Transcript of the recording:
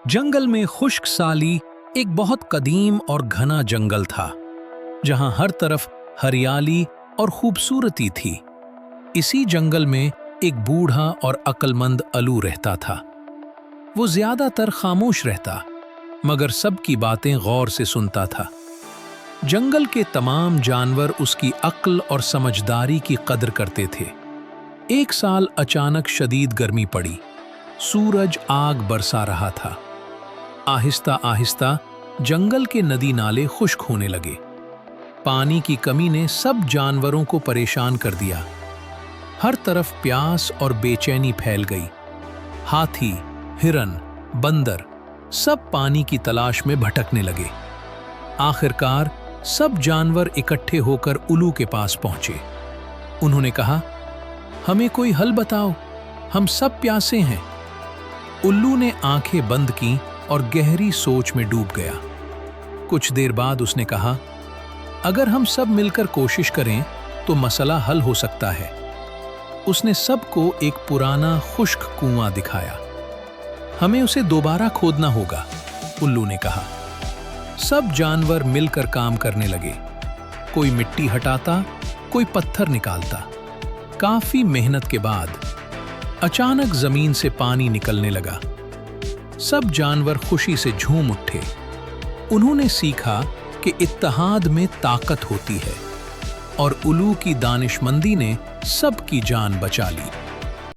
जंगल में खुश्क साली एक बहुत कदीम और घना जंगल था, जहां हर तरफ हरियाली और खूबसूरती थी। इसी जंगल में एक बूढ़ा और अक्लमंद अलू रहता था। वो ज्यादातर खामोश रहता, मगर सबकी बातें गौर से सुनता था। जंगल के तमाम जानवर उसकी अक्ल और समझदारी की कदर करते थे। एक साल अचानक शदीद गर्मी पड़ी। सूरज आग बरसा रहा था। आहिस्ता आहिस्ता जंगल के नदी नाले खुश्क होने लगे। पानी की कमी ने सब जानवरों को परेशान कर दिया। हर तरफ प्यास और बेचैनी फैल गई। हाथी, हिरन, बंदर सब पानी की तलाश में भटकने लगे। आखिरकार सब जानवर इकट्ठे होकर उल्लू के पास पहुंचे। उन्होंने कहा, हमें कोई हल बताओ, हम सब प्यासे हैं। उल्लू ने आंखें बंद की और गहरी सोच में डूब गया। कुछ देर बाद उसने कहा, अगर हम सब मिलकर कोशिश करें तो मसला हल हो सकता है। उसने सबको एक पुराना खुश्क कुआं दिखाया। हमें उसे दोबारा खोदना होगा, उल्लू ने कहा। सब जानवर मिलकर काम करने लगे। कोई मिट्टी हटाता, कोई पत्थर निकालता। काफी मेहनत के बाद अचानक जमीन से पानी निकलने लगा। सब जानवर खुशी से झूम उठे। उन्होंने सीखा कि इत्तेहाद में ताकत होती है, और उल्लू की दानिशमंदी ने सबकी जान बचा ली।